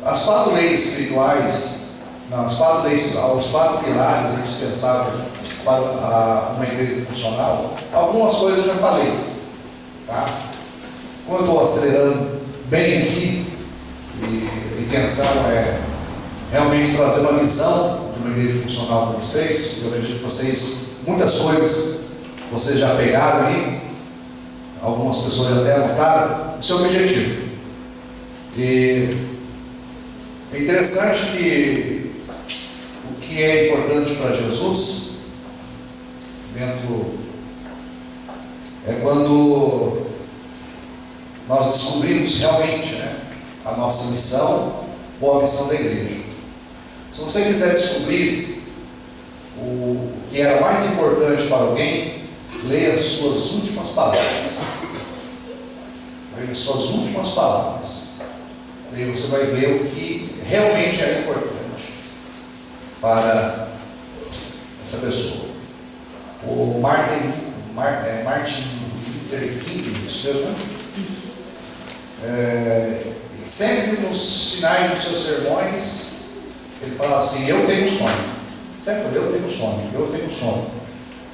As 4 leis espirituais, não, os 4 pilares indispensáveis para uma igreja funcional, algumas coisas eu já falei, tá? Como eu estou acelerando bem aqui, e a intenção é realmente trazer uma visão de uma igreja funcional para vocês. Eu acredito que vocês, muitas coisas vocês já pegaram aí, algumas pessoas já até anotaram. Esse é o objetivo. E é interessante que o que é importante para Jesus é quando nós descobrimos realmente, né, a nossa missão ou a missão da igreja. Se você quiser descobrir o que era mais importante para alguém, leia as suas últimas palavras. Leia as suas últimas palavras. E você vai ver o que realmente era importante para essa pessoa. O Martin Luther King, isso mesmo, né? Sempre nos finais dos seus sermões, ele fala assim: eu tenho um sonho. Sempre, eu tenho um sonho, eu tenho um sonho.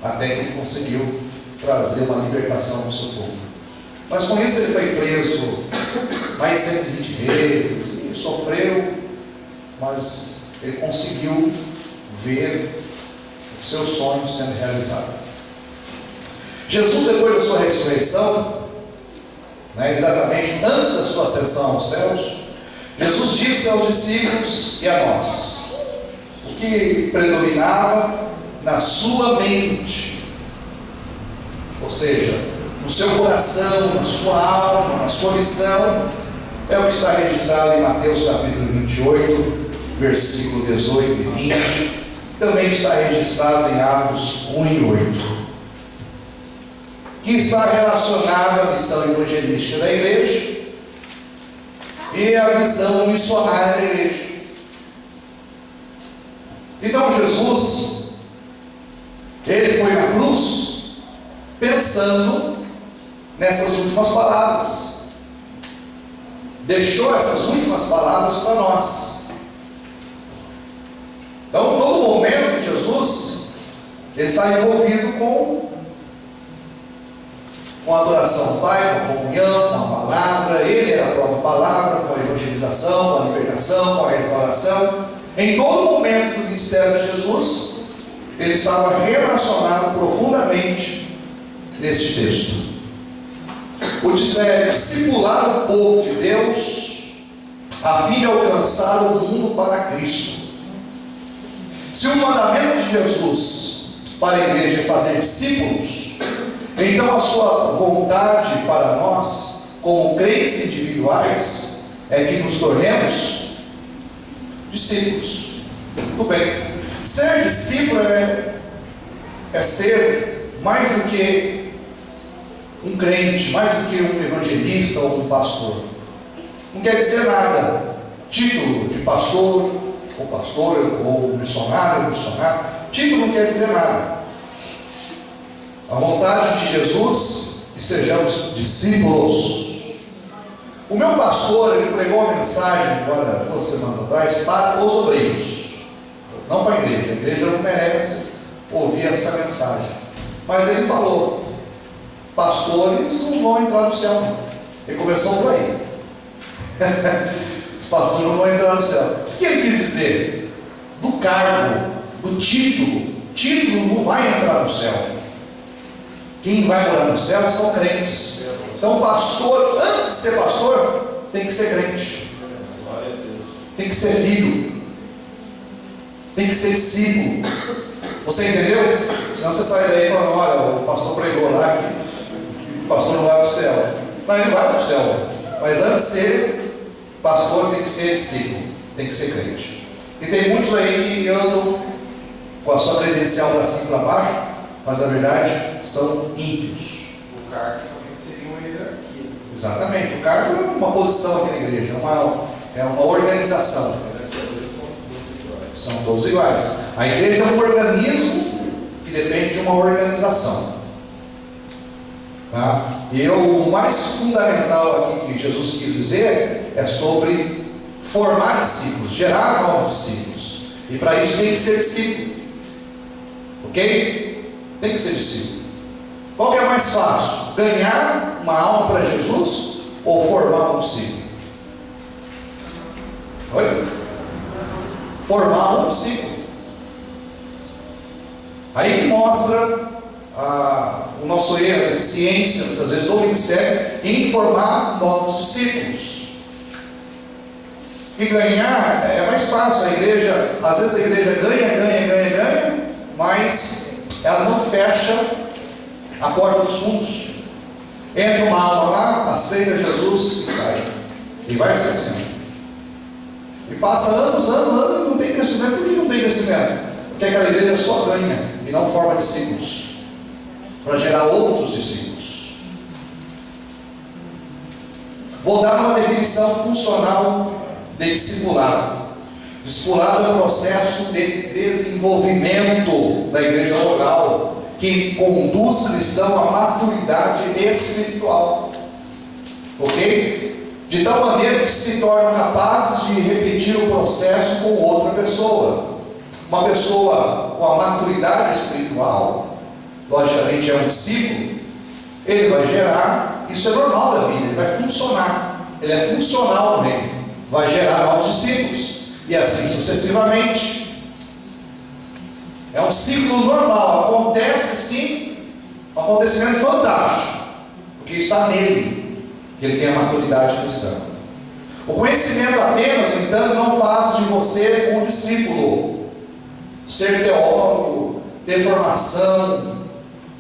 Até que ele conseguiu trazer uma libertação no seu povo. Mas com isso ele foi preso mais 120 vezes e sofreu, mas ele conseguiu ver o seu sonho sendo realizado. Jesus, depois da sua ressurreição, né, exatamente antes da sua ascensão aos céus, Jesus disse aos discípulos e a nós o que predominava na sua mente, ou seja, no seu coração, na sua alma, na sua missão, é o que está registrado em Mateus capítulo 28, versículo 18 e 20, também está registrado em Atos 1 e 8, que está relacionado à missão evangelística da igreja e à visão missionária da igreja. Então Jesus, ele foi na cruz pensando nessas últimas palavras, deixou essas últimas palavras para nós. Então, todo momento Jesus, ele está envolvido com a adoração ao Pai, com a comunhão, com a palavra. Ele era a própria palavra, com a evangelização, com a libertação, com a restauração. Em todo momento do ministério de Jesus, ele estava relacionado profundamente nesse texto. O discipular o povo de Deus a fim de alcançar o mundo para Cristo. Se o mandamento de Jesus para a igreja é fazer discípulos, então a sua vontade para nós, como crentes individuais, é que nos tornemos discípulos. Tudo bem. Ser discípulo é ser mais do que um crente, mais do que um evangelista ou um pastor. Não quer dizer nada. Título de pastor, ou missionário, título não quer dizer nada. A vontade de Jesus é que sejamos discípulos. O meu pastor, ele pregou uma mensagem agora 2 semanas atrás para os obreiros, não para a igreja não merece ouvir essa mensagem, mas ele falou: pastores não vão entrar no céu não. Ele começou por aí. Os pastores não vão entrar no céu. O que ele quis dizer? Do cargo, do título não vai entrar no céu. Quem vai morar no céu são crentes. Então, pastor, antes de ser pastor, tem que ser crente, tem que ser filho, tem que ser discípulo. Você entendeu? Senão você sai daí falando: olha, o pastor pregou lá que o pastor não vai para o céu. Não, ele vai para o céu, mas antes de ser pastor, tem que ser discípulo, tem que ser crente. E tem muitos aí que andam com a sua credencial para cima e para baixo, mas na verdade são ímpios. O cargo seria uma hierarquia. Exatamente, o cargo é uma posição aqui na igreja, é uma organização. São todos iguais. A igreja é um organismo que depende de uma organização. Tá? E o mais fundamental aqui que Jesus quis dizer é sobre formar discípulos, gerar novos discípulos. E para isso tem que ser discípulo. Ok? Tem que ser discípulo. Qual que é mais fácil? Ganhar uma alma para Jesus ou formar um discípulo? Oi? Formar um discípulo. Aí que mostra o nosso erro, a deficiência, muitas vezes, do ministério em formar novos discípulos. E ganhar é mais fácil. A igreja, às vezes a igreja ganha, mas ela não fecha a porta dos fundos. Entra uma alma lá, aceita Jesus e sai. E vai se assim. E passa anos, e não tem crescimento. Por que não tem crescimento? Porque aquela igreja só ganha e não forma discípulos, para gerar outros discípulos. Vou dar uma definição funcional de discipulado. Discipulado é um processo de desenvolvimento da igreja local, que conduz o cristão à maturidade espiritual. Ok? De tal maneira que se tornam capazes de repetir o processo com outra pessoa. Uma pessoa com a maturidade espiritual, logicamente é um discípulo, ele vai gerar, isso é normal da vida, ele vai funcionar, ele é funcional no meio, vai gerar novos discípulos, e assim sucessivamente. É um ciclo normal, acontece sim, um acontecimento fantástico, porque está nele, que ele tem a maturidade cristã. O conhecimento apenas, no entanto, não faz de você um discípulo. Ser teólogo, ter formação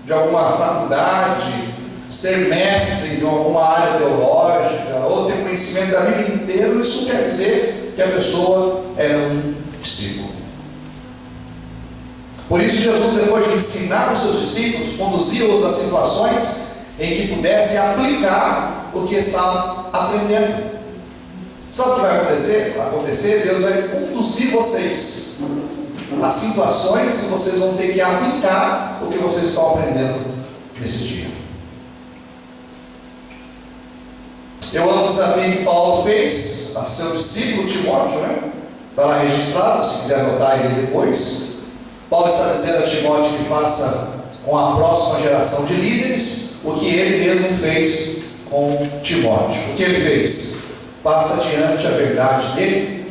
de alguma faculdade, ser mestre de alguma área teológica, ou ter conhecimento da vida inteira, isso quer dizer que a pessoa é um discípulo. Por isso Jesus, depois de ensinar os seus discípulos, conduziu-os a situações em que pudessem aplicar o que estavam aprendendo. Sabe o que vai acontecer? Deus vai conduzir vocês a situações que vocês vão ter que aplicar o que vocês estão aprendendo nesse dia. Eu amo o desafio que Paulo fez a seu discípulo Timóteo, né? Está lá registrado, se quiser anotar ele depois. Paulo está dizendo a Timóteo que faça com a próxima geração de líderes o que ele mesmo fez com Timóteo. O que ele fez? Passa adiante a verdade de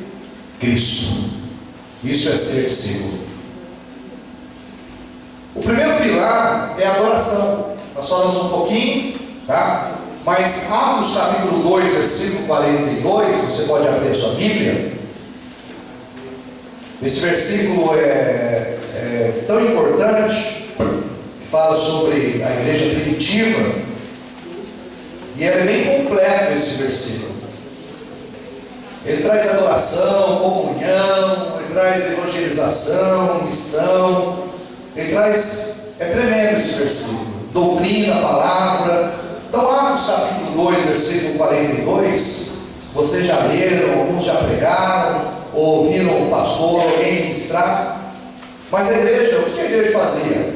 Cristo. Isso é ser discípulo. O primeiro pilar é a adoração. Nós falamos um pouquinho, tá? Mas Atos capítulo 2, versículo 42, você pode abrir a sua Bíblia. Esse versículo é tão importante, que fala sobre a igreja primitiva, e é bem completo esse versículo. Ele traz adoração, comunhão, ele traz evangelização, missão, ele traz, é tremendo esse versículo, doutrina, palavra. Então Atos capítulo 2, versículo 42, vocês já leram, alguns já pregaram, ou ouviram o pastor, alguém ministrar. Mas a igreja, o que a igreja fazia?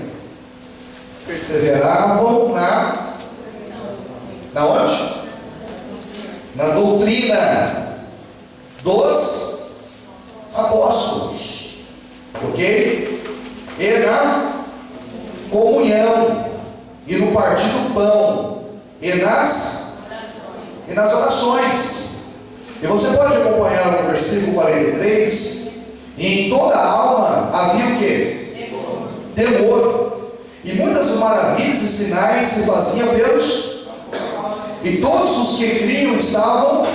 Perseveravam na onde? Na doutrina dos apóstolos, ok? E na comunhão, e no partir do pão, e nas orações. E você pode acompanhar no versículo 43, e em toda a alma havia o que? Temor. E muitas maravilhas e sinais se faziam pelos, e todos os que criam estavam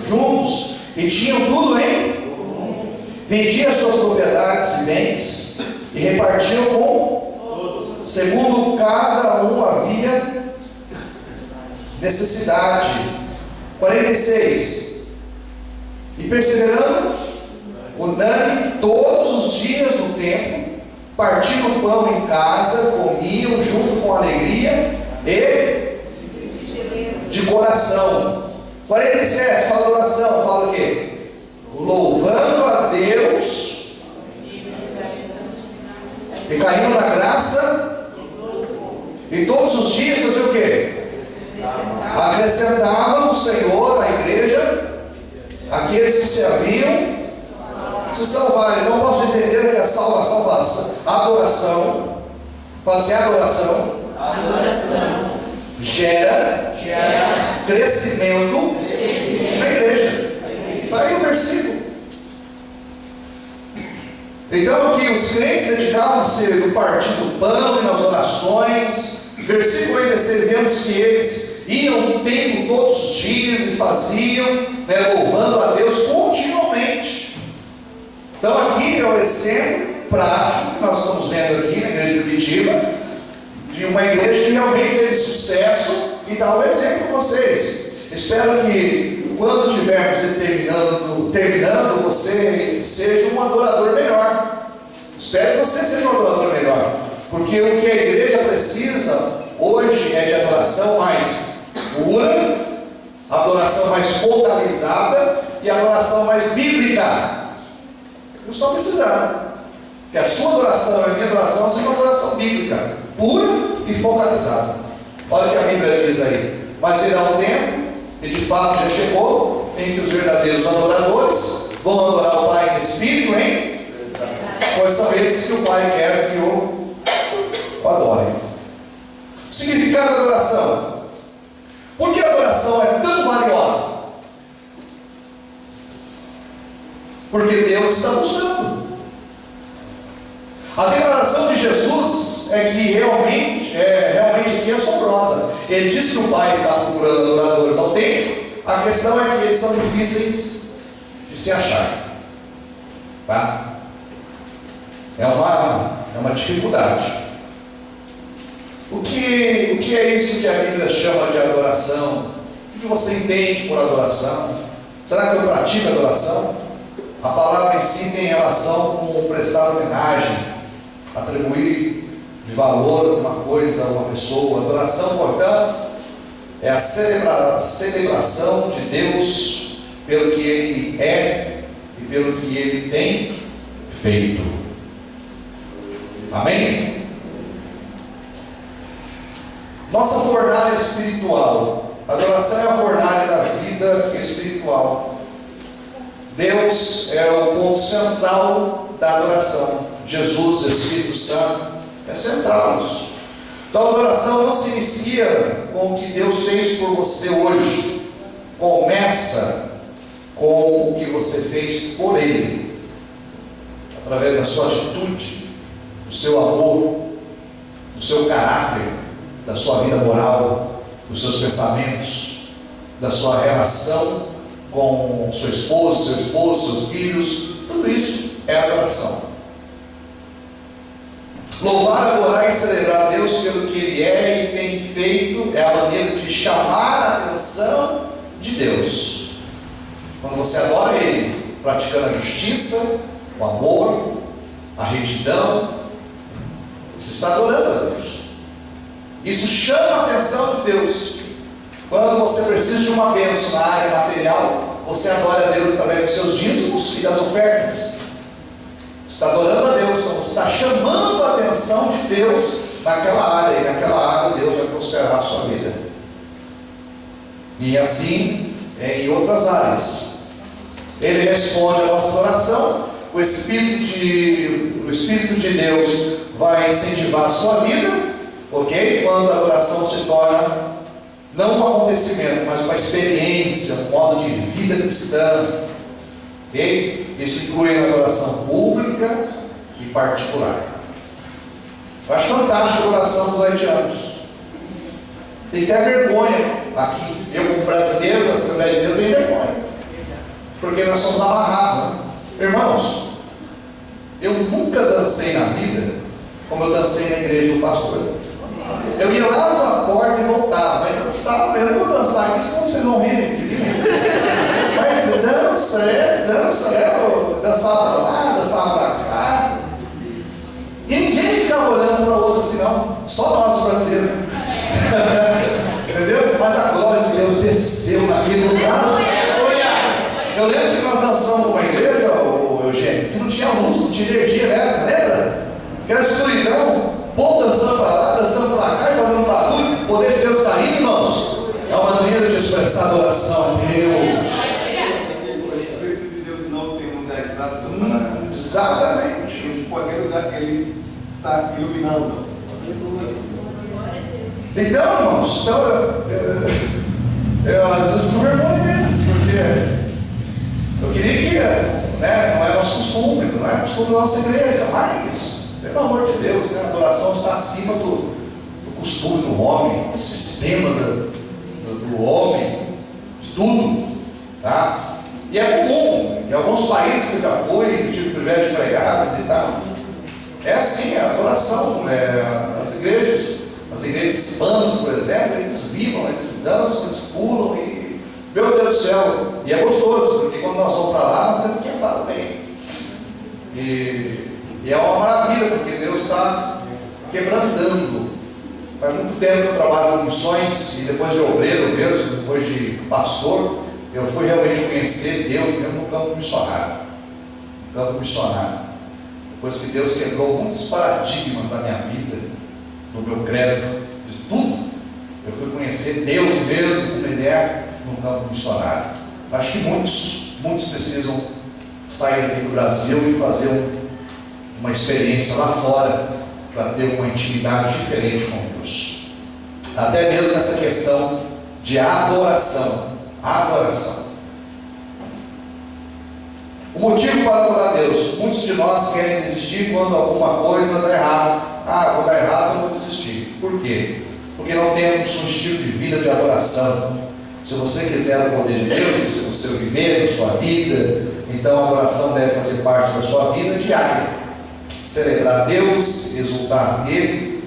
juntos, e tinham tudo em, vendiam suas propriedades e bens, e repartiam com, segundo cada um havia necessidade. 46. E perseverando, unânime todos os dias no templo, partindo o pão em casa, comiam junto com alegria e de coração. 47, fala de oração, fala o quê? Louvando a Deus e caindo na graça E todos os dias fazia o quê? Acrescentava o Senhor à igreja aqueles que se haviam se salvarem. Então eu posso entender que a salvação, a adoração, fala assim, a adoração gera crescimento na igreja. Está aí o versículo. Então aqui os crentes dedicavam-se no partir do pão e nas orações. Versículo 46, vemos que eles iam no templo todos os dias e faziam, louvando a Deus continuamente. Então aqui é o exemplo prático que nós estamos vendo aqui na igreja de Curitiba, de uma igreja que realmente teve sucesso, e dá um exemplo para vocês. Espero que quando estivermos terminando, você seja um adorador melhor. Espero que você seja um adorador melhor, porque o que a igreja precisa hoje é de adoração mais pura, adoração mais focalizada e adoração mais bíblica. Eu estou precisando que a sua adoração e a minha adoração seja uma adoração bíblica, pura e focalizada. Olha o que a Bíblia diz aí: mas virá o tempo, e de fato já chegou, em que os verdadeiros adoradores vão adorar o Pai em espírito, hein? Pois são esses que o Pai quer que o adorem. O significado da adoração. Por que a adoração é tão valiosa? Porque Deus está buscando. A declaração de Jesus é que realmente aqui é assombrosa. Ele diz que o Pai está procurando adoradores autênticos. A questão é que eles são difíceis de se achar. Tá? É uma dificuldade. O que é isso que a Bíblia chama de adoração? O que você entende por adoração? Será que eu pratico adoração? A palavra em si tem relação com prestar homenagem, atribuir de valor uma coisa a uma pessoa. Adoração, portanto, é a celebração de Deus pelo que Ele é e pelo que Ele tem feito. Amém? Nossa fornalha espiritual. Adoração é a fornalha da vida espiritual. Deus é o ponto central da adoração. Jesus, Espírito Santo, é central isso. Então a adoração não se inicia com o que Deus fez por você hoje. Começa com o que você fez por Ele, através da sua atitude, do seu amor, do seu caráter, da sua vida moral, dos seus pensamentos, da sua relação com sua esposa, seu esposo, seus filhos. Tudo isso é adoração. Louvar, adorar e celebrar a Deus pelo que Ele é e tem feito é a maneira de chamar a atenção de Deus. Quando você adora Ele, praticando a justiça, o amor, a retidão, você está adorando a Deus. Isso chama a atenção de Deus. Quando você precisa de uma bênção na área material, você adora a Deus através dos seus dízimos e das ofertas. Você está adorando a Deus, então você está chamando a atenção de Deus naquela área, e naquela área Deus vai prosperar a sua vida. E assim é em outras áreas. Ele responde a nossa oração, o Espírito de Deus vai incentivar a sua vida, ok? Quando a adoração se torna não um acontecimento, mas uma experiência, um modo de vida cristã, ok? Isso inclui a adoração pública e particular. Eu acho fantástico a adoração dos haitianos. Tem que ter vergonha aqui. Eu, como brasileiro, na Assembleia de Deus, tenho vergonha, porque nós somos amarrados, né? Irmãos, eu nunca dancei na vida como eu dancei na igreja do pastor. Eu ia lá na porta e voltava, mas dançava. Eu não vou dançar aqui, senão vocês vão rir de mim. Mas dança, eu dançava lá, dançava pra cá. E ninguém ficava olhando para o outro assim, não. Só nós brasileiros. Entendeu? Mas a glória de Deus desceu naquele lugar. Eu lembro que nós dançamos numa igreja, Eugênio, que não tinha luz, não tinha energia elétrica, lembra? Que era escuridão. povo dançando para lá, dançando para cá e fazendo barulho. O poder de Deus está aí, irmãos. É uma maneira de expressar adoração a Deus. O Espírito de Deus não tem um lugar exato para Exatamente. Em qualquer lugar que Ele está iluminando. Então, irmãos, eu às vezes fico vergonha deles, porque eu queria que, né, não é nosso costume, não é costume da nossa igreja, mas, pelo amor de Deus, né, a adoração está acima do costume do homem, do sistema do homem, de tudo, tá? E é comum, em alguns países que eu já fui, eu tive o privilégio de pregar, visitar, é assim, a adoração, as igrejas hispanas, por exemplo, eles vibram, eles dançam, eles pulam e, meu Deus do céu, e é gostoso, porque quando nós vamos para lá, nós temos que andar bem. E é uma maravilha, porque Deus está quebrantando. Faz muito tempo que eu trabalho com missões, e depois de obreiro mesmo, depois de pastor, eu fui realmente conhecer Deus mesmo no campo missionário. No campo missionário. Depois que Deus quebrou muitos paradigmas da minha vida, do meu credo, de tudo, eu fui conhecer Deus mesmo como Ele é no campo missionário. Acho que muitos precisam sair daqui do Brasil e fazer uma experiência lá fora, para ter uma intimidade diferente com Deus. Até mesmo nessa questão de adoração. Adoração. O motivo para adorar Deus: muitos de nós querem desistir quando alguma coisa dá errado. Vou dar errado, eu vou desistir. Por quê? Porque não temos um estilo de vida de adoração. Se você quiser o poder de Deus, o seu viver, a sua vida, então a adoração deve fazer parte da sua vida diária. Celebrar Deus, exultar nele,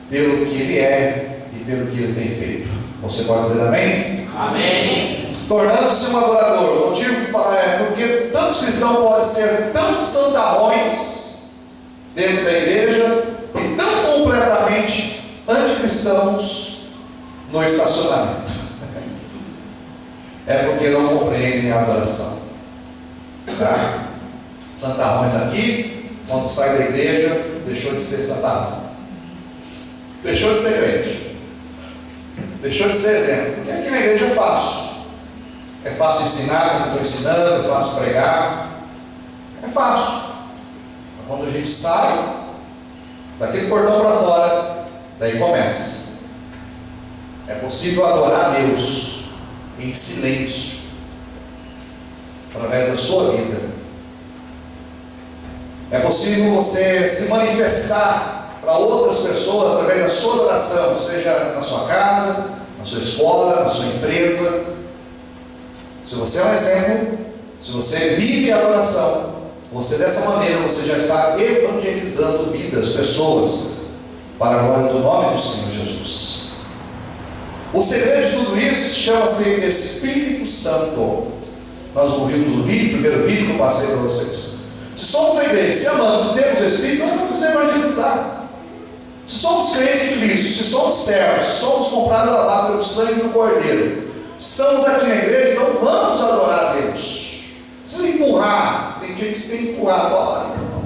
pelo que Ele é e pelo que Ele tem feito. Você pode dizer amém? Amém. Tornando-se um adorador. O motivo é porque tantos cristãos podem ser tão santarrões dentro da igreja e tão completamente anticristãos no estacionamento. É porque não compreendem a adoração. Tá? Santarrões aqui, quando sai da igreja, deixou de ser santarrão. Deixou de ser crente. Deixou de ser exemplo. Porque aqui na igreja é fácil. É fácil ensinar, como estou ensinando, é fácil pregar. É fácil. Mas quando a gente sai daquele portão para fora, daí começa. É possível adorar a Deus em silêncio, através da sua vida. É possível você se manifestar para outras pessoas através da sua adoração, seja na sua casa, na sua escola, na sua empresa. Se você é um exemplo, se você vive a adoração, você dessa maneira, você já está evangelizando vidas, pessoas, para a glória do nome do Senhor Jesus. O segredo de tudo isso chama-se Espírito Santo. Nós ouvimos o primeiro vídeo que eu passei para vocês. Se somos a igreja, se amamos, se temos o Espírito, nós vamos evangelizar. Se somos crentes em Cristo, se somos servos, se somos comprados e lavados pelo sangue do Cordeiro, estamos aqui na igreja, então vamos adorar a Deus. Precisa empurrar. Tem gente que tem que empurrar, adora, irmão.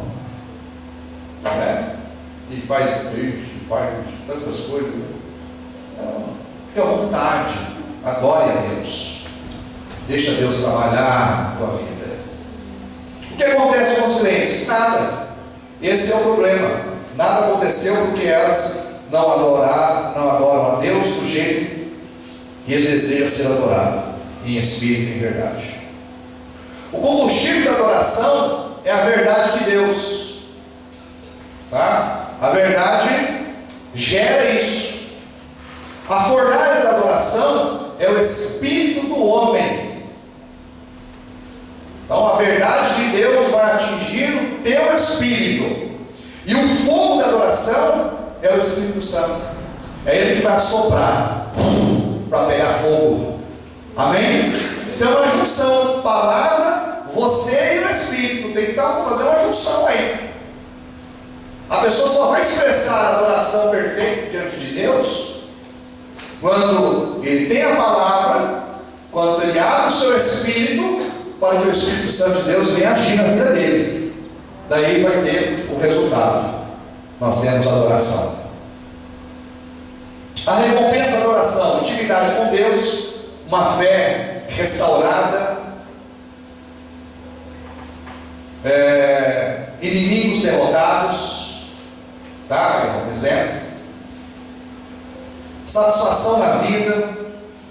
E faz tantas coisas. Não. Fique à vontade. Adore a Deus. Deixa Deus trabalhar na tua vida. O que acontece com os crentes? Nada. Esse é o problema. Nada aconteceu porque elas não adoram a Deus do jeito que Ele deseja ser adorado, em espírito e em verdade. O combustível da adoração é a verdade de Deus. Tá? A verdade gera isso. A fornalha da adoração é o espírito do homem. Então a verdade de Deus vai atingir o teu espírito. E o fogo da adoração é o Espírito Santo. É Ele que vai soprar para pegar fogo. Amém? Então a junção, palavra, você e o Espírito. Tem que fazer uma junção aí. A pessoa só vai expressar a adoração perfeita diante de Deus quando ele tem a palavra, quando ele abre o seu espírito, para que o Espírito Santo de Deus venha agir na vida dele. Daí vai ter o resultado. nós temos adoração. A recompensa da oração: intimidade com Deus, uma fé restaurada, inimigos derrotados, tá? Por exemplo, satisfação na vida,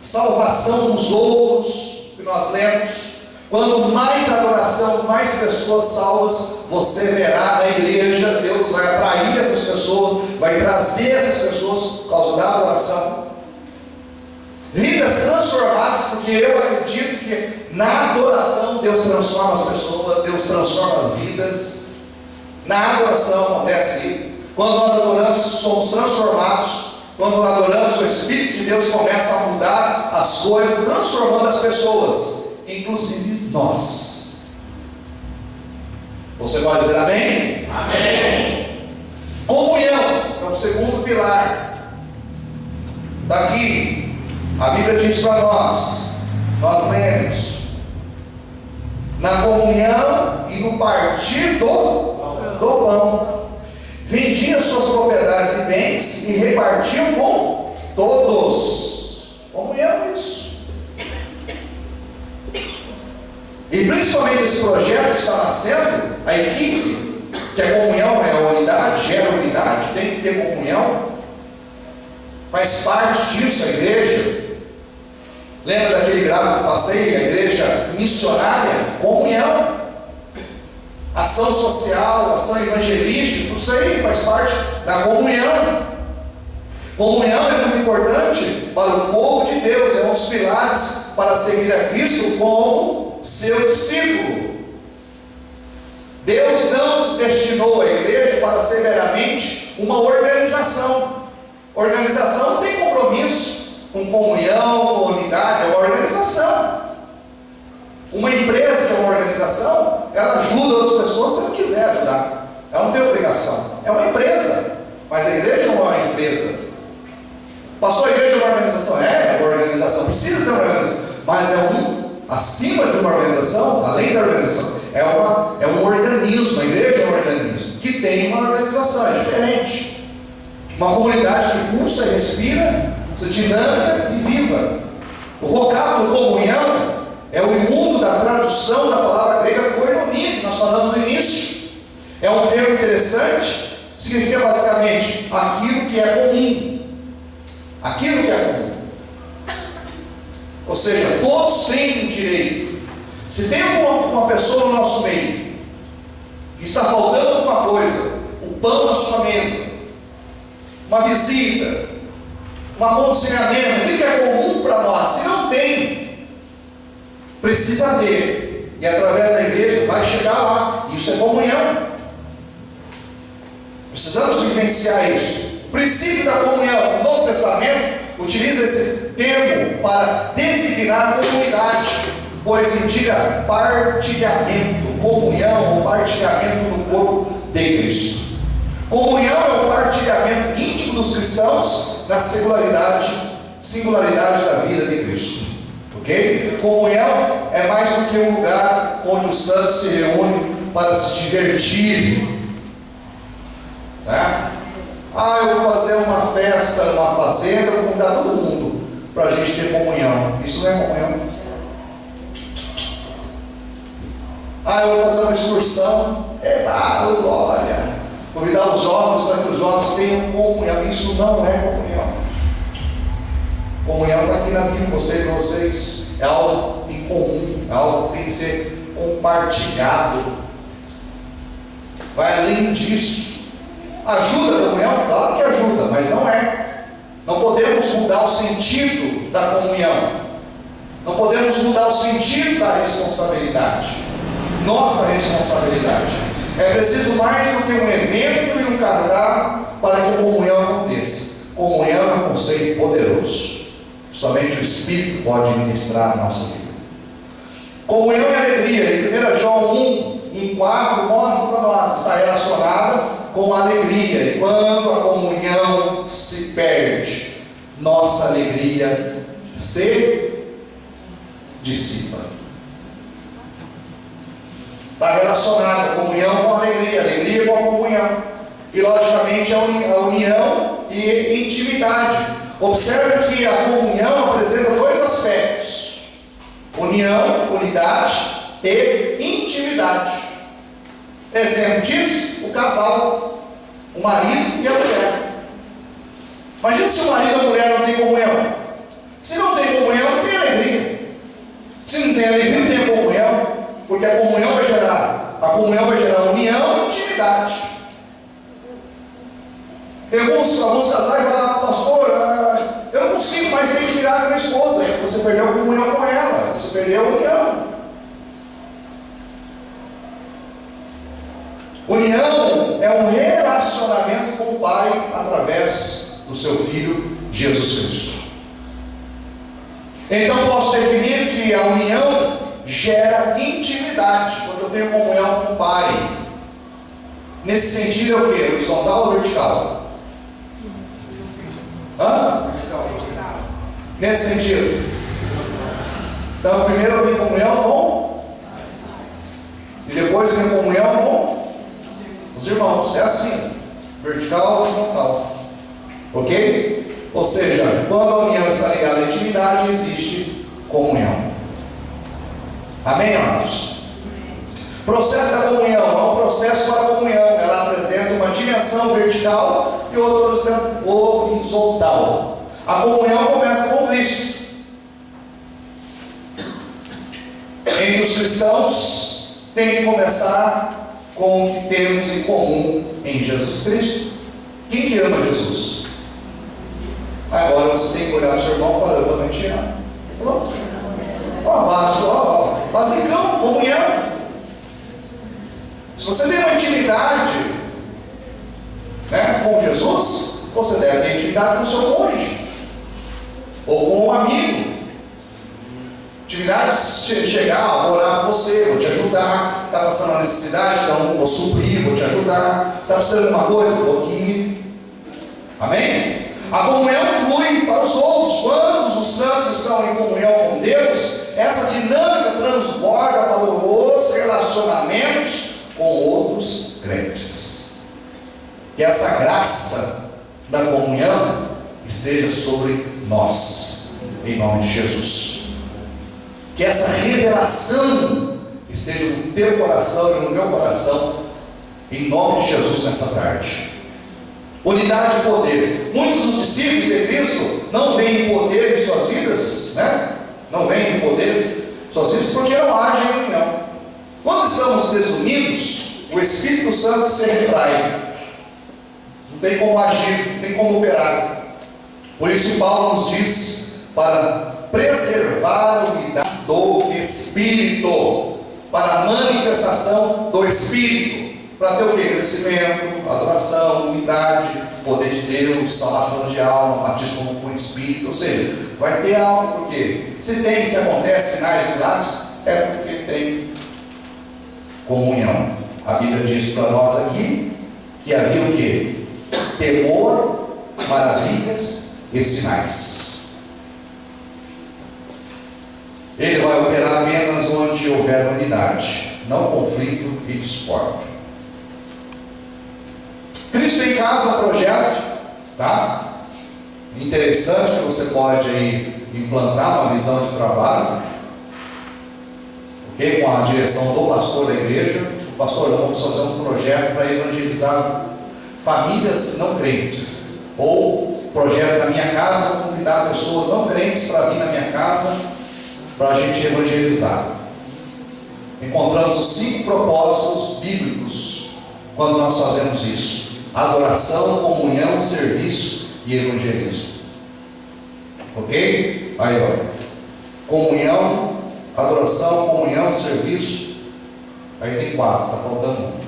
salvação dos outros, que nós lemos. Quanto mais adoração, mais pessoas salvas você verá na igreja. Deus vai atrair essas pessoas, vai trazer essas pessoas por causa da adoração. Vidas transformadas, porque eu acredito que na adoração Deus transforma as pessoas, Deus transforma vidas. Na adoração acontece isso. Quando nós adoramos, somos transformados. Quando nós adoramos, o Espírito de Deus começa a mudar as coisas, transformando as pessoas, inclusive nós. Você pode dizer amém? Amém. Comunhão é o segundo pilar. Está aqui. A Bíblia diz para nós lemos, na comunhão e no partir do pão, vendiam suas propriedades e bens e repartiam com todos. Comunhão é isso. E principalmente esse projeto que está nascendo, a equipe, que a comunhão é a unidade, gera unidade, tem que ter comunhão, faz parte disso a igreja. Lembra daquele gráfico que eu passei? A igreja missionária, comunhão, ação social, ação evangelística, tudo isso aí faz parte da comunhão. Comunhão é muito importante para o povo de Deus, é um dos pilares para seguir a Cristo como seu discípulo. Deus não destinou a igreja para ser meramente uma organização. Organização não tem compromisso com comunhão, com unidade, é uma organização. Uma empresa que é uma organização, ela ajuda outras pessoas se ela quiser ajudar. Ela não tem obrigação. É uma empresa, mas a igreja não é uma empresa. Pastor, a igreja é uma organização? É uma organização, precisa ter uma organização, mas acima de uma organização, além da organização, é um organismo. A igreja é um organismo que tem uma organização, é diferente. Uma comunidade que pulsa e respira, dinâmica e viva. O vocábulo comunhão é o mundo da tradução da palavra grega koinonia, que nós falamos no início. É um termo interessante, significa basicamente aquilo que é comum. Aquilo que é comum. Ou seja, todos têm um direito. Se tem uma pessoa no nosso meio que está faltando alguma coisa, o pão na sua mesa, uma visita, um aconselhamento, aquilo que é comum para nós, se não tem, precisa ter, e através da igreja vai chegar lá. Isso é comunhão. Precisamos vivenciar isso. O princípio da comunhão, o Novo Testamento utiliza esse termo para designar a comunidade, pois indica partilhamento, comunhão ou partilhamento do corpo de Cristo. Comunhão é o partilhamento íntimo dos cristãos na singularidade da vida de Cristo. Ok? Comunhão é mais do que um lugar onde os santos se reúnem para se divertir. Né? Eu vou fazer uma festa numa fazenda, vou convidar todo mundo para a gente ter comunhão. Isso não é comunhão. Eu vou fazer uma excursão. Glória. Convidar os jovens para que os jovens tenham comunhão. Isso não é comunhão. Comunhão está aqui na Bíblia, mostrei para vocês. É algo em comum, é algo que tem que ser compartilhado. Vai além disso. Ajuda a comunhão? Claro que ajuda, mas não é. Não podemos mudar o sentido da comunhão. Não podemos mudar o sentido da responsabilidade. Nossa responsabilidade. É preciso mais do que um evento e um cardápio para que a comunhão aconteça. Comunhão é um conceito poderoso. Somente o Espírito pode ministrar a nossa vida. Comunhão e alegria. Em 1 João 1:4 mostra para nós, está relacionada com a alegria. E quando a comunhão se perde, nossa alegria se dissipa. Está relacionada a comunhão com a alegria com a comunhão. e logicamente a união e intimidade. Observe que a comunhão apresenta dois aspectos: união, unidade e intimidade. Exemplo disso, o casal, o marido e a mulher. Imagina se o marido e a mulher não têm comunhão. Se não tem comunhão, não tem alegria. Se não tem alegria, não tem comunhão, porque a comunhão vai gerar união e intimidade. Tem alguns casais que falam: pastor, eu não consigo mais ter intimidade com a minha esposa. Você perdeu a comunhão com ela, você perdeu a união. União é um relacionamento com o Pai através do seu Filho Jesus Cristo. Então posso definir que a união gera intimidade, quando eu tenho comunhão com o Pai. Nesse sentido é o que? Horizontal ou vertical? Nesse sentido. Então primeiro eu tenho comunhão com, e depois eu tenho comunhão com os irmãos. É assim, vertical ou horizontal. Ok? Ou seja, quando a união está ligada à intimidade, existe comunhão. Amém, amados? Processo da comunhão é um processo para a comunhão. Ela apresenta uma dimensão vertical e outra horizontal. A comunhão começa com Cristo. Entre os cristãos tem que começar com o que temos em comum em Jesus Cristo. Quem que ama Jesus? Agora você tem que olhar para o seu irmão e falar: eu também te amo. Pronto. Basicão, comunhão. Se você tem uma intimidade, né, com Jesus, você deve ter intimidade com o seu cônjuge ou com um amigo. Intimidade, chegar, orar com você, vou te ajudar. Está passando uma necessidade, então vou suprir, vou te ajudar. Está precisando de uma coisa? Vou aqui. Amém? A comunhão flui para os outros. Quando os santos estão em comunhão com Deus, essa dinâmica transborda para os relacionamentos com outros crentes. Que essa graça da comunhão esteja sobre nós, em nome de Jesus. Que essa revelação esteja no teu coração e no meu coração, em nome de Jesus, nessa tarde. Unidade e poder. Muitos dos discípulos de Cristo não veem poder em suas vidas, né? Não veem poder em suas vidas porque não agem em união. Quando estamos desunidos, o Espírito Santo se retrai. Não tem como agir, não tem como operar. Por isso Paulo nos diz para preservar a unidade do Espírito, para a manifestação do Espírito. Para ter o que? Crescimento, adoração, unidade, poder de Deus, salvação de alma, batismo com o Espírito. Ou seja, vai ter algo, porque se acontece sinais e milagres, é porque tem comunhão. A Bíblia diz para nós aqui que havia o que? Temor, maravilhas e sinais. Ele vai operar apenas onde houver unidade, não conflito e discórdia. Cristo em Casa é um projeto, tá? Interessante, que você pode aí implantar uma visão de trabalho, ok? Com a direção do pastor da igreja. O pastor, vamos fazer um projeto para evangelizar famílias não crentes, ou projeto na minha casa, vou convidar pessoas não crentes para vir na minha casa, para a gente evangelizar. Encontramos os 5 propósitos bíblicos quando nós fazemos isso: adoração, comunhão, serviço e evangelismo. Ok? Aí, olha. Comunhão, adoração, comunhão, serviço. Aí tem 4, está faltando 1.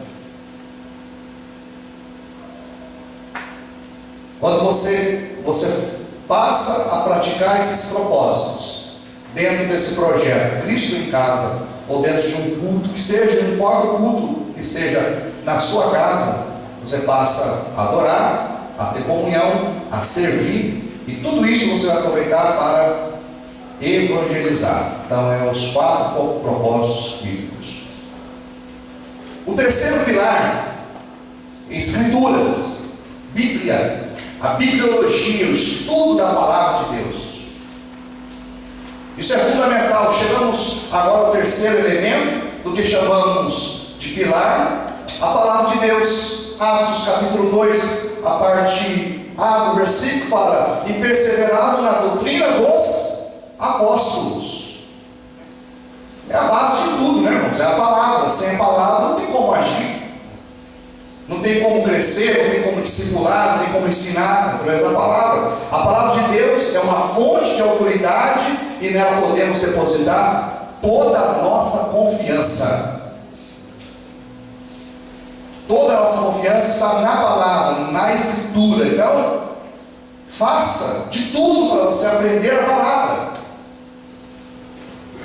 Quando você passa a praticar esses propósitos dentro desse projeto Cristo em Casa, ou dentro de um culto, que seja, não importa o culto que seja na sua casa, você passa a adorar, a ter comunhão, a servir, e tudo isso você vai aproveitar para evangelizar. Então é os 4 propósitos bíblicos. O terceiro pilar Escrituras, Bíblia, a bibliologia, o estudo da palavra de Deus. Isso é fundamental. Chegamos agora ao terceiro elemento do que chamamos de pilar, a palavra de Deus. Atos capítulo 2, a parte A do versículo fala: e perseveravam na doutrina dos apóstolos. É a base de tudo, né, irmãos? É a palavra. Sem a palavra não tem como agir, não tem como crescer, não tem como discipular, não tem como ensinar através da palavra. A palavra de Deus é uma fonte de autoridade e nela podemos depositar toda a nossa confiança. Toda a nossa confiança está na palavra, na escritura. Então, faça de tudo para você aprender a palavra.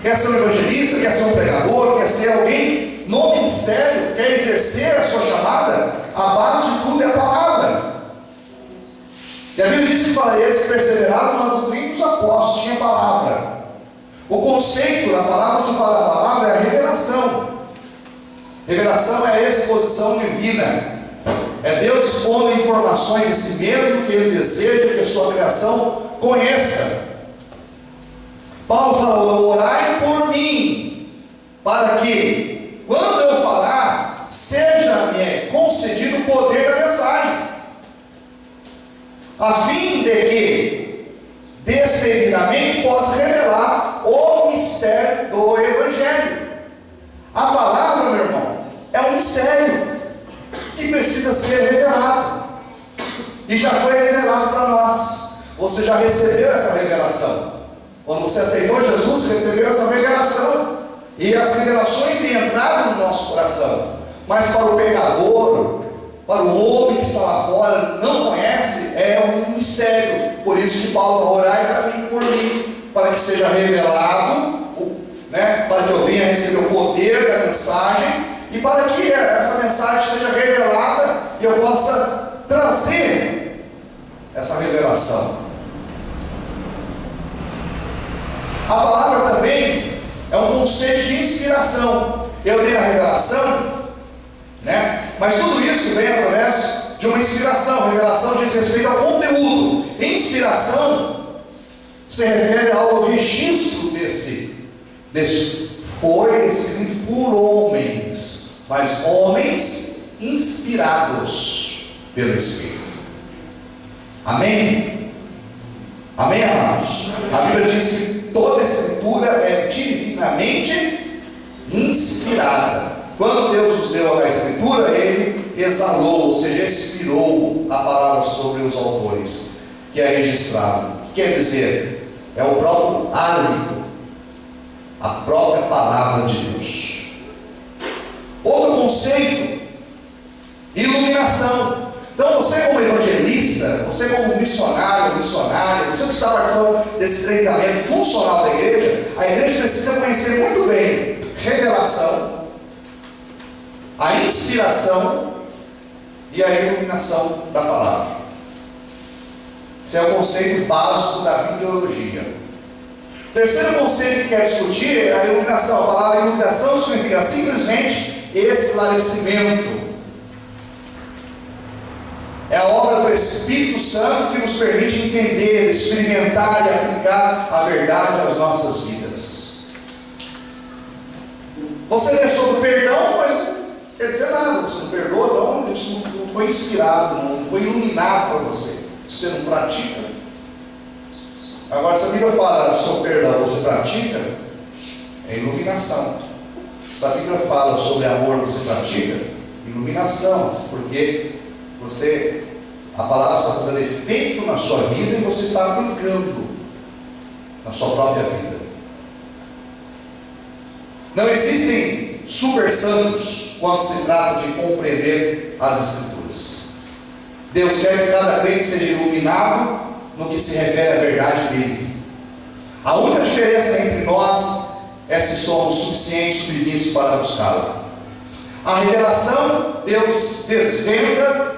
Quer ser um evangelista, quer ser um pregador, quer ser alguém no ministério, quer exercer a sua chamada, a base de tudo é a palavra. E a Bíblia diz que para eles perseveraram na doutrina dos apóstolos, tinha palavra. O conceito da palavra, se fala a palavra, é a revelação. Revelação é a exposição divina. É Deus expondo informações de si mesmo que Ele deseja que a sua criação conheça. Paulo falou: orai por mim, para que, quando eu falar, seja-me concedido o poder da mensagem, a fim de que, destemidamente, possa revelar o mistério do Evangelho. A palavra, meu irmão, é um mistério que precisa ser revelado, e já foi revelado para nós. Você já recebeu essa revelação. Quando você aceitou Jesus, recebeu essa revelação, e as revelações têm entrado no nosso coração. Mas para o pecador, para o homem que está lá fora, não conhece, é um mistério. Por isso que Paulo orai por mim, para que seja revelado, né, para que eu venha receber o poder da mensagem, e para que essa mensagem seja revelada e eu possa trazer essa revelação. A palavra também é um conceito de inspiração. Eu dei a revelação, né? Mas tudo isso vem através de uma inspiração. Revelação diz respeito ao conteúdo. Inspiração se refere ao registro desse. Foi escrito por homens, mas homens inspirados pelo Espírito. Amém? Amém, amados? A Bíblia diz que toda a Escritura é divinamente inspirada. Quando Deus nos deu a Escritura, Ele exalou, ou seja, expirou a palavra sobre os autores, que é registrado. O que quer dizer? É o próprio hálito, a própria palavra de Deus. Outro conceito: iluminação. Então você como evangelista, você como missionário, missionária, você que está participando desse treinamento funcional da igreja, a igreja precisa conhecer muito bem revelação, a inspiração e a iluminação da palavra. Esse é o conceito básico da bibliologia. O terceiro conceito que quer discutir é a iluminação. A palavra iluminação significa simplesmente esclarecimento. É a obra do Espírito Santo que nos permite entender, experimentar e aplicar a verdade às nossas vidas. Você lê sobre perdão, mas não quer dizer nada. Você não perdoa, não, isso não foi inspirado, não foi iluminado para você. Você não pratica. Agora, se a Bíblia fala sobre perdão, você pratica, é iluminação. Se a Bíblia fala sobre amor, você pratica, iluminação, porque a palavra está fazendo efeito na sua vida e você está aplicando na sua própria vida. Não existem super santos quando se trata de compreender as Escrituras. Deus quer que cada crente seja iluminado no que se refere à verdade dele. A única diferença entre nós é se somos suficientes submissos para buscá-la. A revelação, Deus desvenda,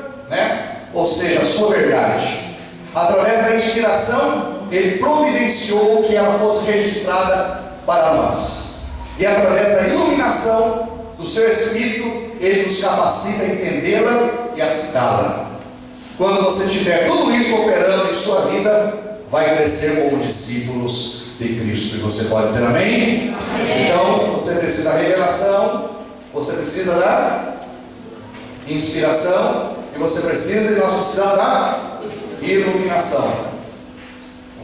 ou seja, a sua verdade. Através da inspiração, Ele providenciou que ela fosse registrada para nós. E através da iluminação do seu Espírito, Ele nos capacita a entendê-la e aplicá-la. Quando você tiver tudo isso operando em sua vida, vai crescer como discípulos de Cristo. E você pode dizer amém? Amém. Então, você precisa da revelação, você precisa da inspiração, e você precisa, e nós precisamos da iluminação.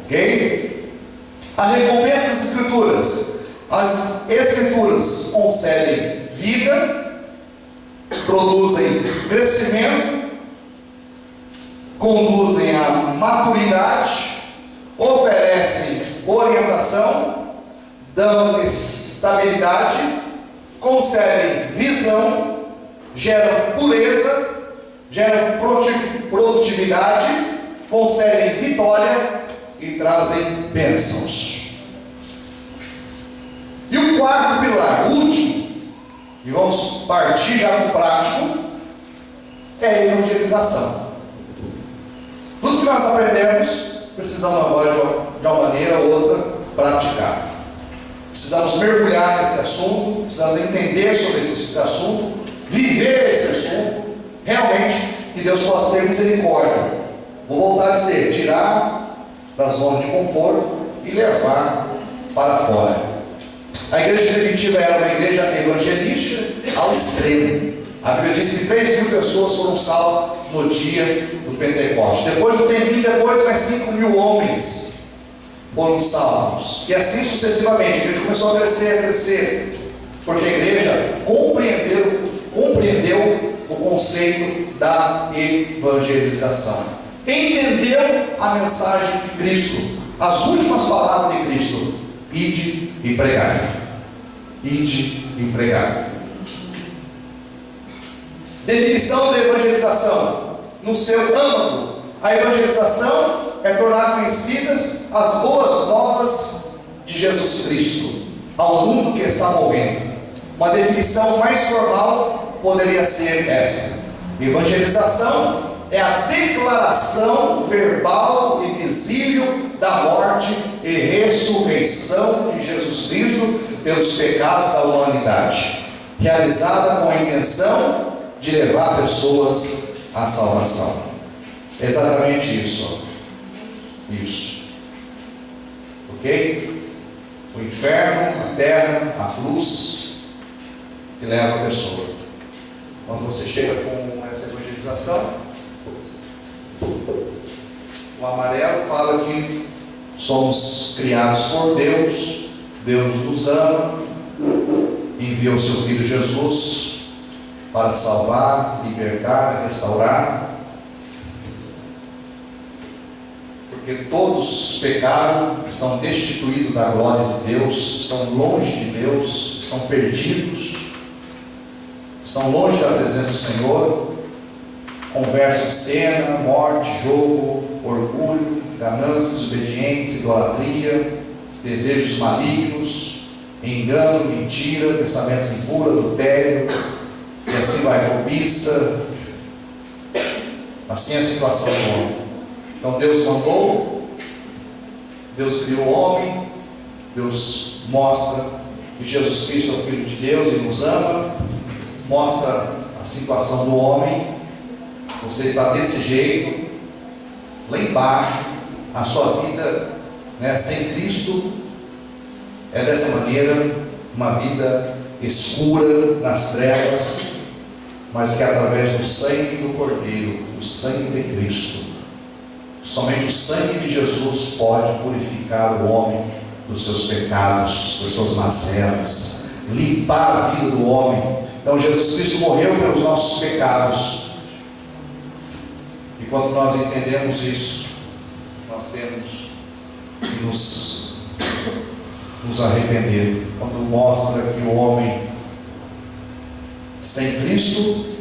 Ok? A recompensa das Escrituras. As Escrituras concedem vida, produzem crescimento, conduzem à maturidade, oferecem orientação, dão estabilidade, concedem visão, geram pureza, geram produtividade, concedem vitória e trazem bênçãos. E o quarto pilar, último, e vamos partir já para o prático, é a evangelização. Tudo que nós aprendemos, precisamos agora de uma maneira ou outra praticar. Precisamos mergulhar nesse assunto, precisamos entender sobre esse assunto, viver esse assunto, realmente, que Deus possa ter misericórdia. Vou voltar a dizer, tirar da zona de conforto e levar para fora. A igreja primitiva era uma igreja evangelística ao extremo. A Bíblia diz que 3.000 pessoas foram salvas no dia do Pentecoste. Depois do tempinho, depois mais 5.000 homens foram salvos. E assim sucessivamente. A igreja começou a crescer, porque a igreja compreendeu o conceito da evangelização. Entendeu a mensagem de Cristo, as últimas palavras de Cristo: ide e pregai. Ide e pregai. Definição da evangelização. No seu âmbito, a evangelização é tornar conhecidas as boas novas de Jesus Cristo ao mundo que está morrendo. Uma definição mais formal poderia ser esta: evangelização é a declaração verbal e visível da morte e ressurreição de Jesus Cristo pelos pecados da humanidade, realizada com a intenção de levar pessoas à salvação. É exatamente isso. Isso. Ok? O inferno, a terra, a cruz que leva a pessoa. Quando você chega com essa evangelização, o amarelo fala que somos criados por Deus, Deus nos ama, enviou o seu Filho Jesus para salvar, libertar, restaurar, porque todos pecaram, estão destituídos da glória de Deus, estão longe de Deus, estão perdidos, estão longe da presença do Senhor. Conversa obscena, morte, jogo, orgulho, ganância, desobediência, idolatria, desejos malignos, engano, mentira, pensamentos impuros, adultério, e assim vai, cobiça. Assim é a situação do homem. Então Deus mandou, Deus criou o homem, Deus mostra que Jesus Cristo é o Filho de Deus e nos ama, mostra a situação do homem. Você está desse jeito, lá embaixo, a sua vida, sem Cristo é dessa maneira, uma vida escura nas trevas, mas que através do sangue do Cordeiro, do sangue de Cristo, somente o sangue de Jesus pode purificar o homem dos seus pecados, das suas mazelas, limpar a vida do homem. Então Jesus Cristo morreu pelos nossos pecados. E quando nós entendemos isso, nós temos que nos arrepender. Quando mostra que o homem sem Cristo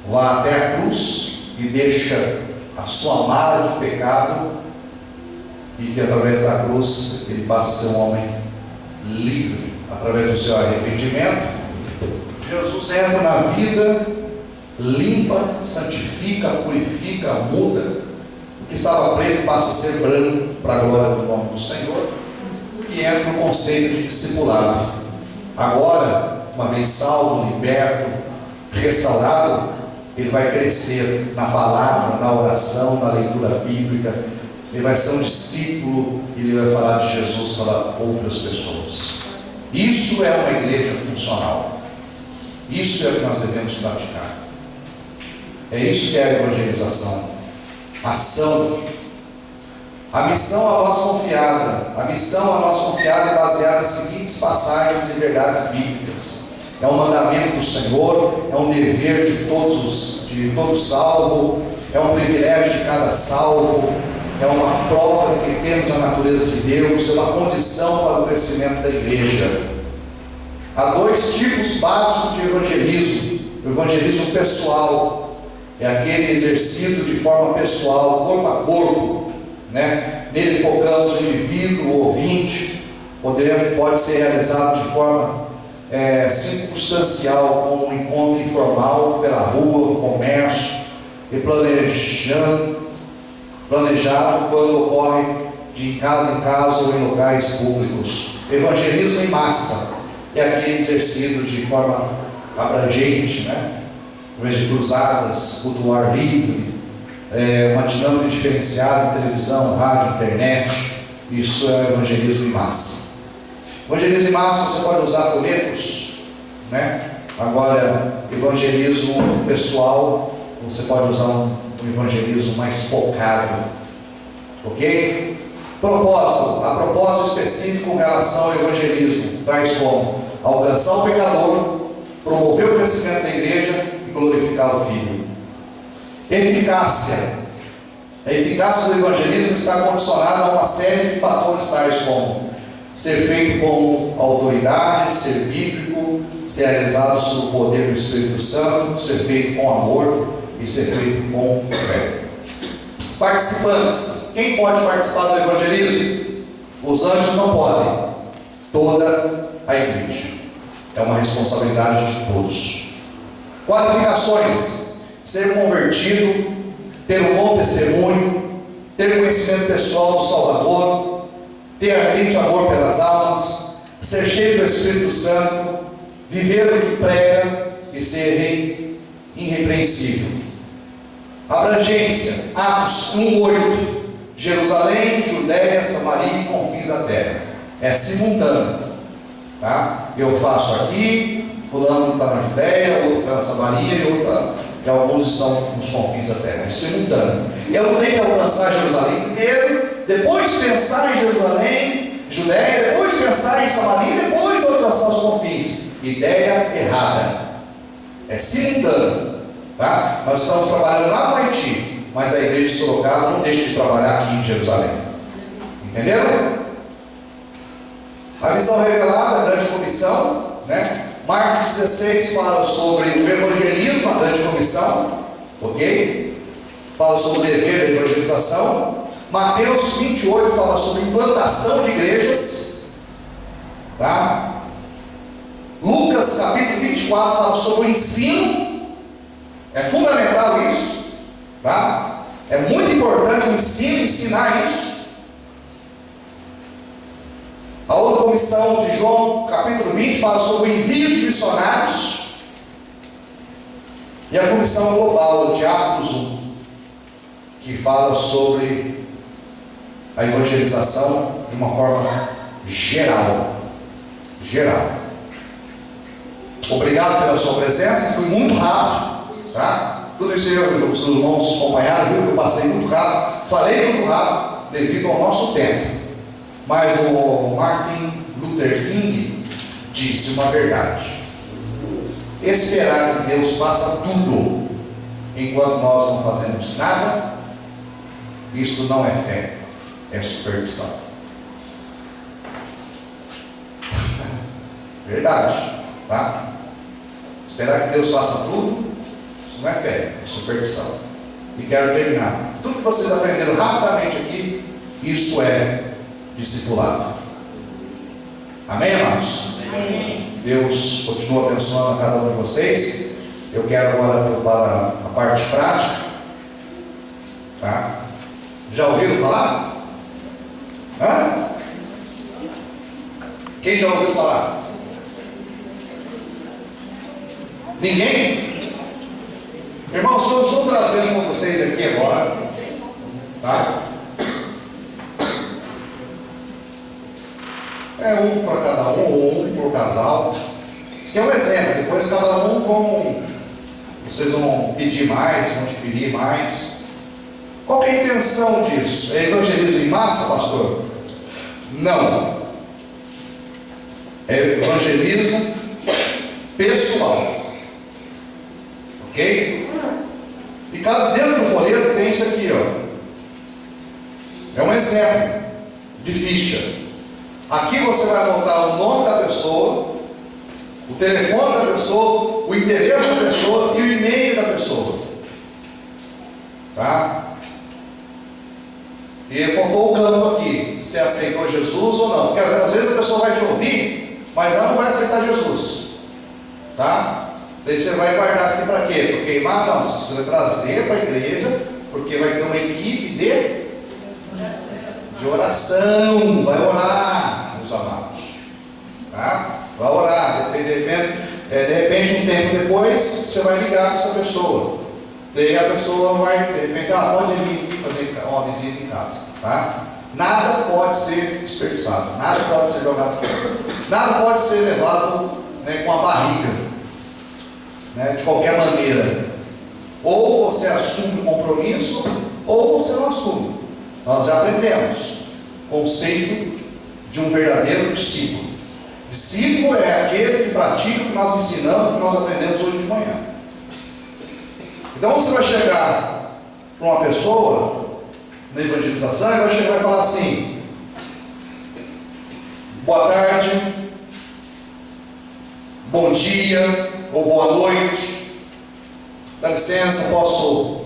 vai até a cruz e deixa a sua mala de pecado, e que através da cruz ele passa a ser um homem livre, através do seu arrependimento. Jesus entra na vida, limpa, santifica, purifica, muda. O que estava preto passa a ser branco para a glória do nome do Senhor, e entra no conceito de discipulado. Agora, uma vez salvo, liberto, restaurado, ele vai crescer na palavra, na oração, na leitura bíblica, ele vai ser um discípulo e ele vai falar de Jesus para outras pessoas. Isso é uma igreja funcional. Isso é o que nós devemos praticar. É isso que é a evangelização. Ação. A missão a nós confiada. A missão a nós confiada é baseada nas seguintes passagens e verdades bíblicas. É um mandamento do Senhor, é um dever de todo salvo, é um privilégio de cada salvo, é uma prova de que temos a natureza de Deus, é uma condição para o crescimento da igreja. Há dois tipos básicos de evangelismo. O evangelismo pessoal é aquele exercido de forma pessoal, corpo a corpo, né? Nele focamos o indivíduo, o ouvinte. Pode ser realizado de forma circunstancial, como um encontro informal pela rua, no comércio, e planejado quando ocorre de casa em casa ou em locais públicos. Evangelismo em massa é aquele exercido de forma abrangente, né? Em vez de cruzadas, culto ao ar livre, uma dinâmica diferenciada em televisão, rádio, internet. Isso é evangelismo em massa. Evangelismo em massa você pode usar folhetos, né? Agora, evangelismo pessoal, você pode usar um evangelismo mais focado, ok? A propósito específico com relação ao evangelismo, tais como alcançar o pecador, promover o crescimento da igreja e glorificar o Filho. Eficácia. A eficácia do evangelismo está condicionada a uma série de fatores tais como ser feito com autoridade, ser bíblico, ser realizado sob o poder do Espírito Santo, ser feito com amor e ser feito com fé. Participantes. Quem pode participar do evangelismo? Os anjos não podem. Toda a igreja. É uma responsabilidade de todos. Qualificações: ser convertido, ter um bom testemunho, ter conhecimento pessoal do Salvador, ter ardente amor pelas almas, ser cheio do Espírito Santo, viver o que prega e ser irrepreensível. Abrangência: Atos 1:8. Jerusalém, Judéia, Samaria e confins da terra. É simultâneo, tá? Eu faço aqui, fulano está na Judéia, outro está na Samaria e alguns estão nos confins da terra. É simultâneo. Eu não tenho que alcançar Jerusalém primeiro, depois pensar em Jerusalém, Judéia, depois pensar em Samaria, depois alcançar os confins. Ideia errada. É simultâneo, tá? Nós estamos trabalhando lá no Haiti, mas a igreja de Sorocaba não deixa de trabalhar aqui em Jerusalém. Entenderam? A visão revelada, a grande comissão, né? Marcos 16 fala sobre o evangelismo, a grande comissão, ok? Fala sobre o dever da evangelização. Mateus 28 fala sobre implantação de igrejas, tá? Lucas capítulo 24 fala sobre o ensino. É fundamental isso, tá? É muito importante o ensino, ensinar isso. A outra comissão de João capítulo 20 fala sobre o envio de missionários. E a comissão global de Atos 1, que fala sobre a evangelização de uma forma geral. Obrigado pela sua presença. Fui muito rápido, tá? Tudo isso os irmãos acompanharam, viu que eu passei muito rápido. Falei muito rápido devido ao nosso tempo. Mas o Martin Luther King disse uma verdade: esperar que Deus faça tudo enquanto nós não fazemos nada, isto não é fé, é superstição. Verdade, tá? Esperar que Deus faça tudo, isso não é fé, é superstição. E quero terminar. Tudo que vocês aprenderam rapidamente aqui, isso é discipulado. Amém, amados? Amém. Deus continua abençoando a cada um de vocês. Eu quero agora para a parte prática, tá? Já ouviram falar? Hã? Quem já ouviu falar? Ninguém? Irmãos, eu estou trazendo para vocês aqui agora, tá? É um para cada um, ou um por casal. Isso aqui é um exemplo. Depois cada um vocês vão pedir mais, vão te pedir mais. Qual que é a intenção disso? É evangelismo em massa, pastor? Não. É evangelismo pessoal. Ok? E dentro do folheto tem isso aqui, ó. É um exemplo de ficha. Aqui você vai anotar o nome da pessoa, o telefone da pessoa, o endereço da pessoa e o e-mail da pessoa. Tá? E faltou o campo aqui, se aceitou Jesus ou não. Porque às vezes a pessoa vai te ouvir, mas ela não vai aceitar Jesus. Tá? Daí você vai guardar isso aqui para quê? Para queimar? Não, você vai trazer para a igreja, porque vai ter uma equipe de oração. Vai orar, meus amados. Tá? Vai orar. De repente, um tempo depois, você vai ligar para essa pessoa. Daí a pessoa vai, de repente, pode vir aqui fazer uma visita em casa. Tá? Nada pode ser desperdiçado, nada pode ser jogado fora, nada pode ser levado, né, com a barriga, né, de qualquer maneira. Ou você assume o compromisso, ou você não assume. Nós já aprendemos o conceito de um verdadeiro discípulo. Discípulo é aquele que pratica o que nós ensinamos, o que nós aprendemos hoje de manhã. Então você vai chegar para uma pessoa na evangelização e vai chegar e vai falar assim: boa tarde, bom dia ou boa noite, dá licença, posso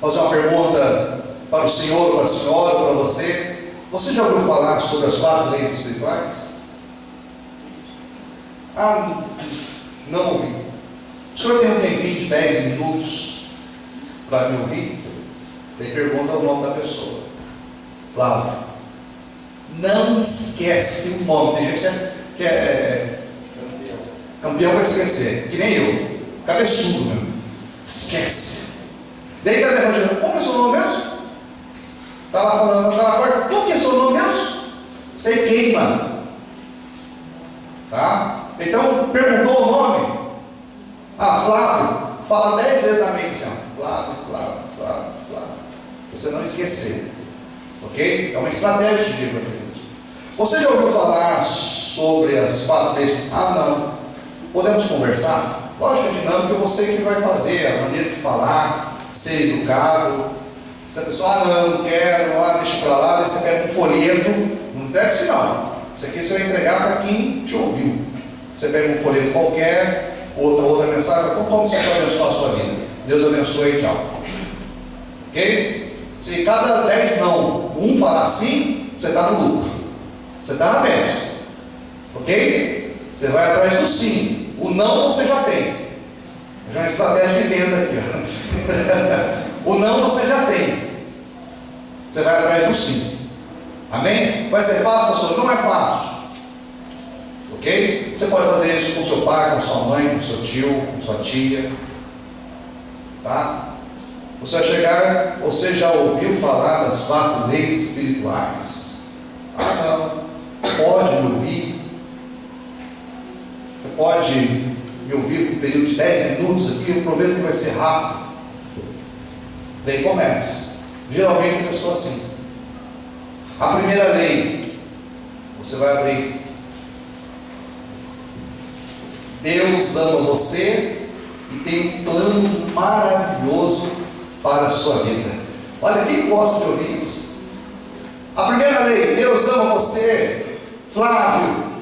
fazer uma pergunta para o senhor, para a senhora, para você? Você já ouviu falar sobre as 4 leis espirituais? Não ouvi. O senhor tem um tempinho de 10 minutos para me ouvir? Ele pergunta o nome da pessoa. Flávio. Não esquece o nome. Tem gente que é campeão para esquecer, que nem eu, cabeçudo mesmo. Esquece. Daí ele está levantando: qual que é o seu nome mesmo? Está lá falando, está na porta: qual que é o seu nome mesmo? Você queima. Tá? Então, perguntou o nome. Flávio, fala 10 vezes na mente assim, Flávio. Você não esquecer. Ok? É uma estratégia de evangelismo. Você já ouviu falar sobre as 4 leis? Não. Podemos conversar? Lógico, é dinâmico, você que vai fazer, a maneira de falar, ser educado. Se a pessoa, não quero, deixa para lá, daí você pega um folheto, não entrega isso não. Isso aqui você vai entregar para quem te ouviu. Você pega um folheto qualquer, outra mensagem, como você vai abençoar a sua vida? Deus abençoe e tchau. Ok? Se cada 10 não, um falar sim, você está no lucro. Você está na bênção. Ok? Você vai atrás do sim. O não você já tem. Já é uma estratégia de venda aqui. O não você já tem. Você vai atrás do sim. Amém? Vai ser fácil, pastor? Não é fácil. Ok? Você pode fazer isso com seu pai, com sua mãe, com seu tio, com sua tia. Tá? Você vai chegar, você já ouviu falar das 4 leis espirituais? Não. Pode me ouvir. Você pode me ouvir por um período de 10 minutos aqui, eu prometo que vai ser rápido. Daí começa. Geralmente começou assim. A primeira lei, você vai abrir: Deus ama você e tem um plano maravilhoso para a sua vida. Olha, quem gosta de ouvir isso? A primeira lei: Deus ama você, Flávio,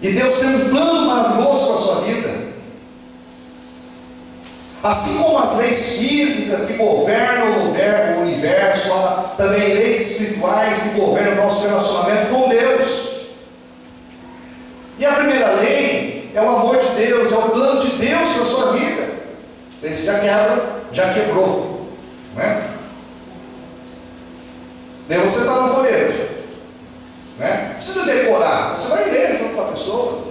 e Deus tem um plano maravilhoso para a sua vida. Assim como as leis físicas que governam o universo, há também leis espirituais que governam o nosso relacionamento com Deus. E a primeira lei é o amor de Deus, é o plano de Deus para a sua vida. Esse já quebrou, né? Daí você está no folheto, né? Não precisa decorar, você vai ler junto com a pessoa.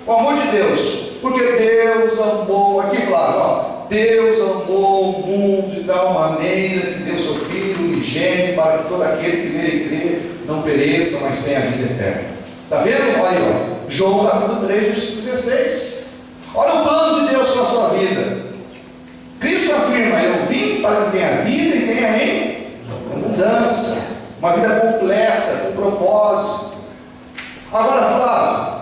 O amor de Deus Porque Deus amou, aqui Flávio, ó, Deus amou o mundo de tal maneira que deu seu Filho unigênito para que todo aquele que nele crê não pereça, mas tenha vida eterna. Está vendo? Olha aí, ó, João capítulo 3, versículo 16. Olha o plano de Deus para a sua vida. Cristo afirma: eu vim para que tenha vida e tenha em abundância, uma vida completa, com propósito. Agora, Flávio,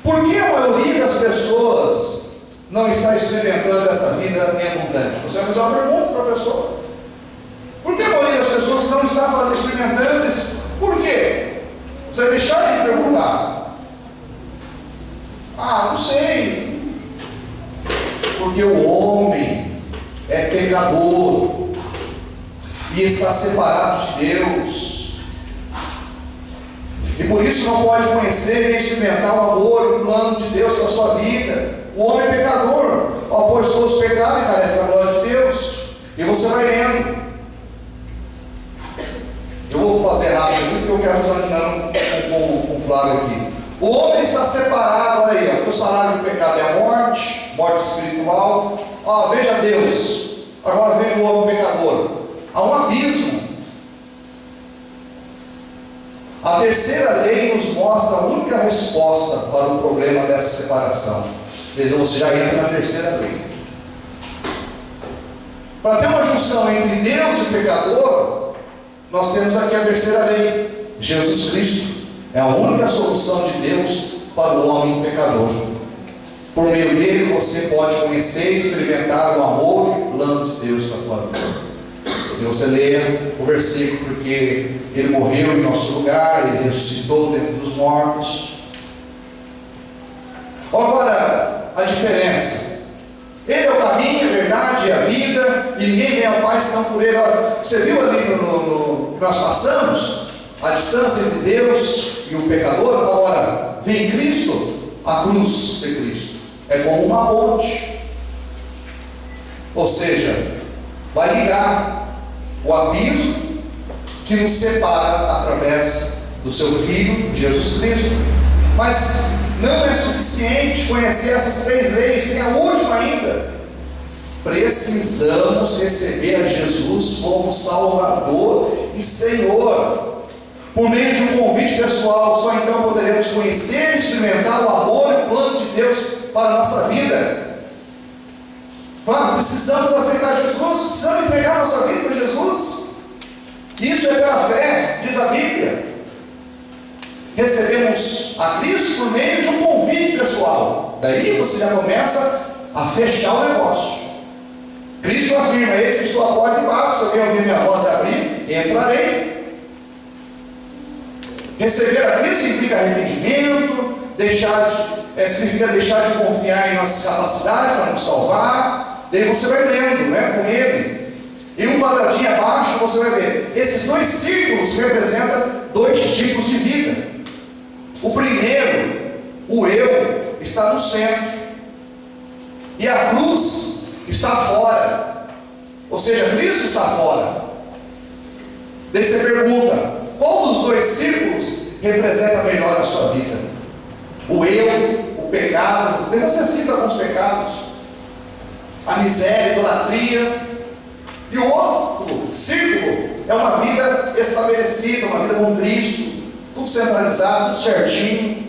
por que a maioria das pessoas não está experimentando essa vida em abundante? Você vai fazer uma pergunta para a pessoa. Por que a maioria das pessoas não está experimentando isso? Por quê? Você vai deixar de perguntar. Ah, não sei. Porque o homem é pecador e está separado de Deus, e por isso não pode conhecer e experimentar o amor e o plano de Deus para a sua vida. O homem é pecador, pois todos pecaram e carecem da glória de Deus. E você vai lendo. Eu vou fazer rápido aqui, porque eu quero fazer uma dinâmica com o Flávio aqui. O homem está separado, olha aí, porque o salário do pecado é a morte, morte espiritual. Veja Deus, agora veja o homem pecador. Há um abismo. A terceira lei nos mostra a única resposta para o problema dessa separação. Veja, você já entra na terceira lei. Para ter uma junção entre Deus e o pecador, nós temos aqui a terceira lei. Jesus Cristo é a única solução de Deus para o homem pecador. Por meio dele você pode conhecer e experimentar o amor e o plano de Deus para a tua vida. E você lê o versículo, porque ele morreu em nosso lugar, ele ressuscitou dentro dos mortos. Agora, a diferença: ele é o caminho, a verdade e a vida, e ninguém vem ao Pai senão por ele. Olha, você viu ali no que nós passamos a distância entre Deus e o pecador? Agora, vem Cristo, a cruz de Cristo é como uma ponte, ou seja, vai ligar o abismo que nos separa através do seu Filho, Jesus Cristo. Mas não é suficiente conhecer essas três leis, tem a última ainda. Precisamos receber a Jesus como Salvador e Senhor. Por meio de um convite pessoal, só então poderemos conhecer e experimentar o amor e o plano de Deus para a nossa vida. Precisamos aceitar Jesus, precisamos entregar nossa vida para Jesus. Isso é pela fé, diz a Bíblia. Recebemos a Cristo por meio de um convite pessoal. Daí você já começa a fechar o negócio. Cristo afirma: eis que estou à porta e bato, se alguém ouvir minha voz e abrir, entrarei. Receber a Cristo implica arrependimento, significa deixar de confiar em nossas capacidades para nos salvar. Daí você vai lendo, com ele. E um quadradinho abaixo você vai ver, esses dois círculos representam dois tipos de vida. O primeiro, o eu, está no centro, e a cruz está fora, ou seja, Cristo está fora. Daí você pergunta: qual dos dois círculos representa melhor a sua vida? O eu, o pecado, daí você cita alguns pecados, a miséria, a idolatria. E o outro círculo é uma vida estabelecida, uma vida com Cristo, tudo centralizado, tudo certinho.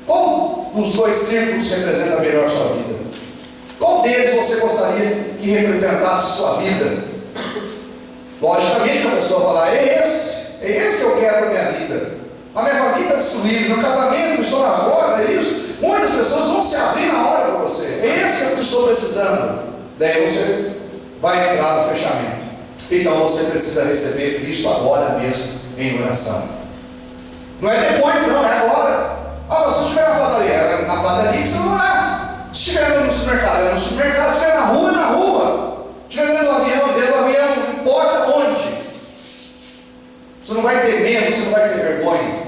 Qual dos dois círculos representa melhor a sua vida? Qual deles você gostaria que representasse a sua vida? Logicamente a pessoa falar: é esse que eu quero para a minha vida. A minha família está destruída, meu casamento, estou nas rodas, é isso. Muitas pessoas vão se abrir na hora para você. É esse que eu estou precisando. Daí você vai entrar no fechamento. Então você precisa receber Cristo agora mesmo em oração. Não é depois, não, é agora. Mas se eu estiver na padaria, você não orar. Se estiver no supermercado, é no supermercado. Se estiver na rua, é na rua. Se estiver dentro do avião, não importa onde. Você não vai ter medo, você não vai ter vergonha.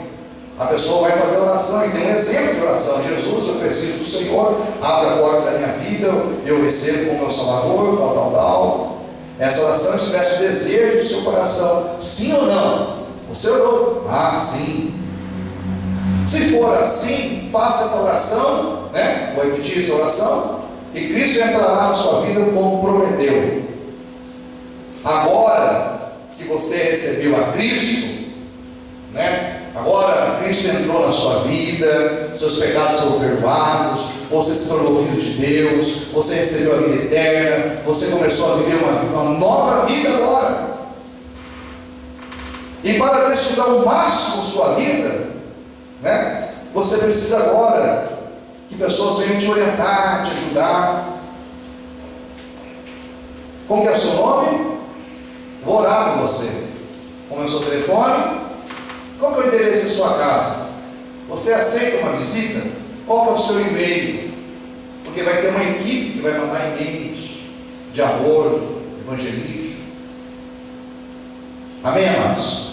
A pessoa vai fazer oração, e tem um exemplo de oração: Jesus, eu preciso do Senhor, abre a porta da minha vida, eu recebo como meu Salvador, tal. Essa oração expressa o desejo do seu coração, sim ou não? Você orou? Sim. Se for assim, faça essa oração né? Vou repetir essa oração. E Cristo entrará na sua vida como prometeu. Agora que você recebeu a Cristo, né? Agora Cristo entrou na sua vida, seus pecados foram perdoados, você se tornou filho de Deus, você recebeu a vida eterna, você começou a viver uma nova vida agora. E para desfrutar ao máximo sua vida, né? Você precisa agora que pessoas venham te orientar, te ajudar. Como que é o seu nome? Vou orar por você. Como é o seu telefone? Qual que é o endereço de sua casa? Você aceita uma visita? Qual que é o seu e-mail? Porque vai ter uma equipe que vai mandar e-mails de amor, evangelismo. Amém, amados?